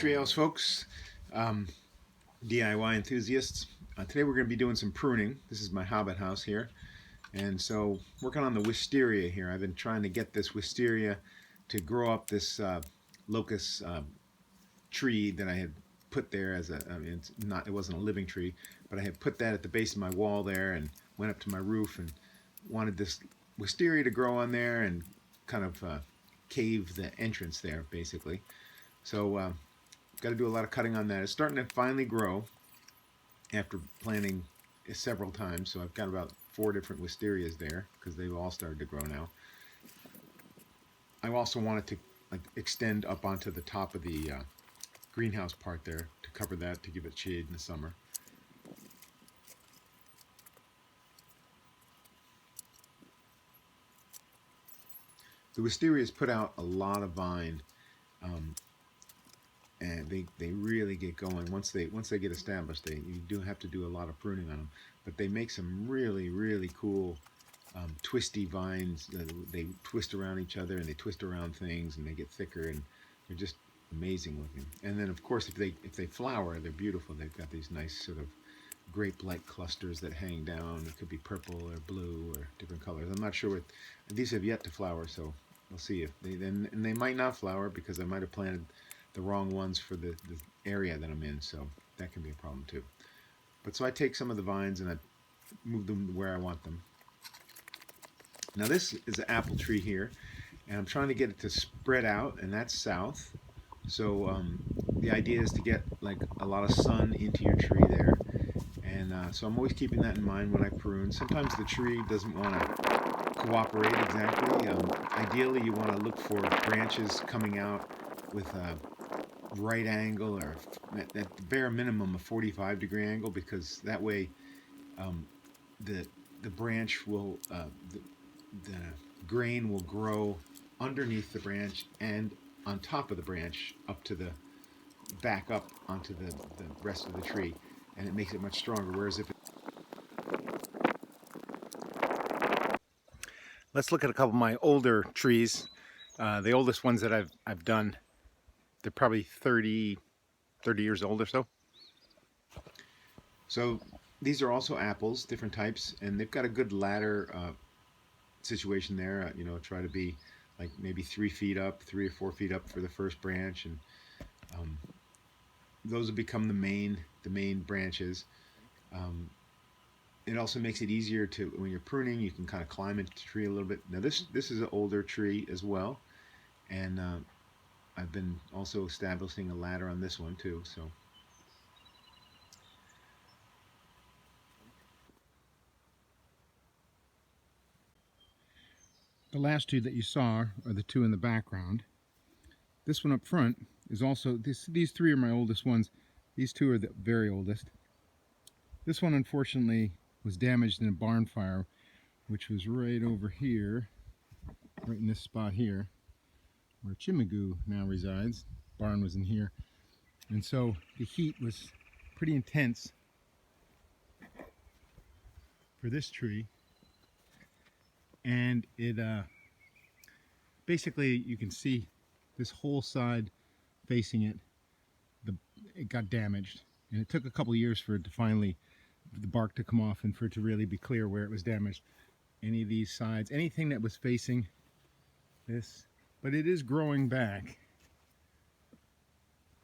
Treehouse folks, DIY enthusiasts. Today we're going to be doing some pruning. This is my hobbit house here, and so working on the wisteria here. I've been trying to get this wisteria to grow up this locust tree that I had put there as it wasn't a living tree, but I had put that at the base of my wall there and went up to my roof and wanted this wisteria to grow on there and kind of cave the entrance there basically. So got to do a lot of cutting on that. It's starting to finally grow after planting several times. So I've got about 4 different wisterias there because they've all started to grow now. I also wanted to extend up onto the top of the greenhouse part there to cover that, to give it shade in the summer. The wisterias put out a lot of vine. And they really get going once they get established. You do have to do a lot of pruning on them, but they make some really cool twisty vines. They twist around each other and they twist around things and they get thicker and they're just amazing looking. And then of course if they flower, they're beautiful. They've got these nice sort of grape-like clusters that hang down. It could be purple or blue or different colors. I'm not sure what these have yet to flower, so we'll see if and they might not flower because I might have planted the wrong ones for the area that I'm in, so that can be a problem too. But so I take some of the vines and I move them where I want them. Now this is an apple tree here, and I'm trying to get it to spread out, and that's south. So the idea is to get like a lot of sun into your tree there, and so I'm always keeping that in mind when I prune. Sometimes the tree doesn't want to cooperate exactly. Ideally, you want to look for branches coming out with a right angle, or at the bare minimum a 45-degree angle, because that way the branch will the grain will grow underneath the branch and on top of the branch up to the back up onto the rest of the tree, and it makes it much stronger. Whereas if let's look at a couple of my older trees. The oldest ones that I've done, they're probably 30 years old or so. So these are also apples, different types, and they've got a good ladder situation there. You know, try to be like maybe 3 feet up, 3 or 4 feet up for the first branch, and those will become the main branches. It also makes it easier to, when you're pruning, you can kind of climb into the tree a little bit. Now this is an older tree as well, and I've been also establishing a ladder on this one too. So the last 2 that you saw are the 2 in the background. This one up front is also, these 3 are my oldest ones. These 2 are the very oldest. This one unfortunately was damaged in a barn fire, which was right over here, right in this spot here, where Chimagoo now resides. Barn was in here, and so the heat was pretty intense for this tree, and it basically, you can see this whole side facing it, it got damaged, and it took a couple of years for it to finally, the bark to come off and for it to really be clear where it was damaged. Any of these sides, anything that was facing this, but it is growing back.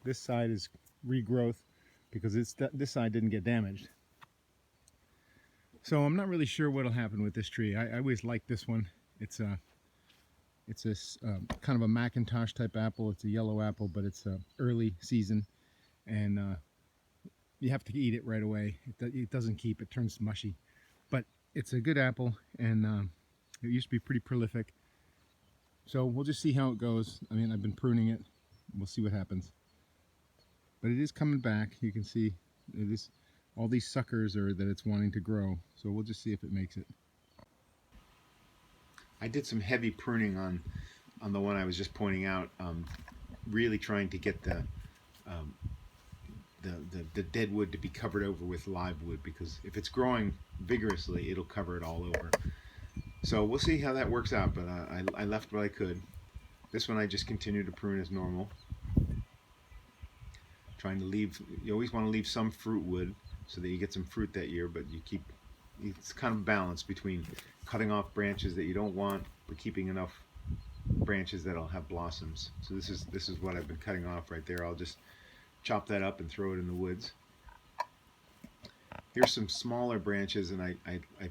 This side is regrowth because this side didn't get damaged. So I'm not really sure what'll happen with this tree. I always like this one. It's a kind of a Macintosh type apple. It's a yellow apple, but it's early season, and you have to eat it right away. It doesn't keep, it turns mushy, but it's a good apple, and it used to be pretty prolific. So we'll just see how it goes. I mean, I've been pruning it. We'll see what happens. But it is coming back. You can see it is, all these suckers are that it's wanting to grow. So we'll just see if it makes it. I did some heavy pruning on the one I was just pointing out, really trying to get the dead wood to be covered over with live wood, because if it's growing vigorously, it'll cover it all over. So we'll see how that works out, but I left what I could. This one I just continued to prune as normal. Trying to leave, you always want to leave some fruit wood so that you get some fruit that year, but you keep, it's kind of balance between cutting off branches that you don't want, but keeping enough branches that'll have blossoms. So this is what I've been cutting off right there. I'll just chop that up and throw it in the woods. Here's some smaller branches, and I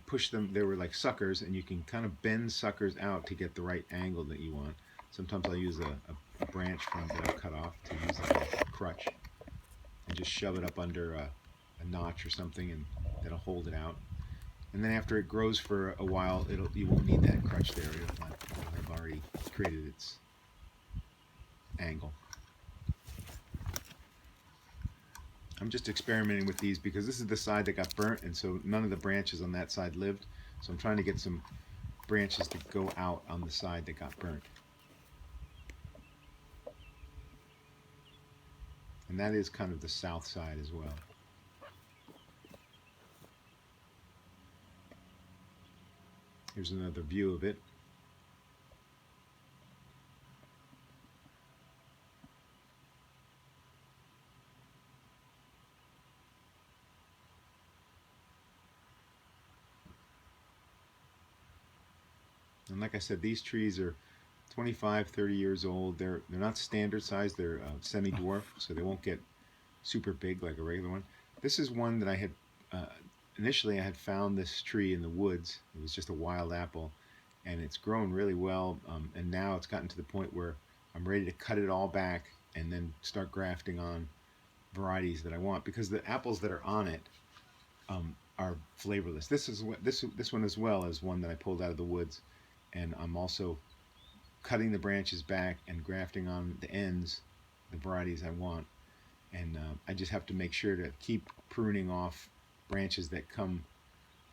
pushed them. They were like suckers, and you can kind of bend suckers out to get the right angle that you want. Sometimes I'll use a branch from that I've cut off to use like a crutch and just shove it up under a notch or something, and that'll hold it out. And then after it grows for a while, you won't need that crutch there. It'll have already created its angle. I'm just experimenting with these because this is the side that got burnt, and so none of the branches on that side lived. So I'm trying to get some branches to go out on the side that got burnt. And that is kind of the south side as well. Here's another view of it. And like I said, these trees are 25, 30 years old. They're not standard size. They're semi-dwarf, so they won't get super big like a regular one. This is one that I had initially I had found this tree in the woods. It was just a wild apple, and it's grown really well. And now it's gotten to the point where I'm ready to cut it all back and then start grafting on varieties that I want, because the apples that are on it are flavorless. This one as well as one that I pulled out of the woods, and I'm also cutting the branches back and grafting on the ends the varieties I want. And I just have to make sure to keep pruning off branches that come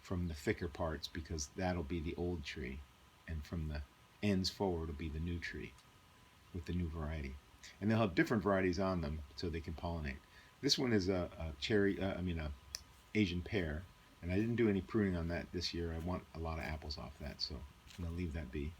from the thicker parts, because that'll be the old tree, and from the ends forward will be the new tree with the new variety. And they'll have different varieties on them so they can pollinate. This one is a cherry, a Asian pear, and I didn't do any pruning on that this year. I want a lot of apples off that, so I'm gonna leave that be.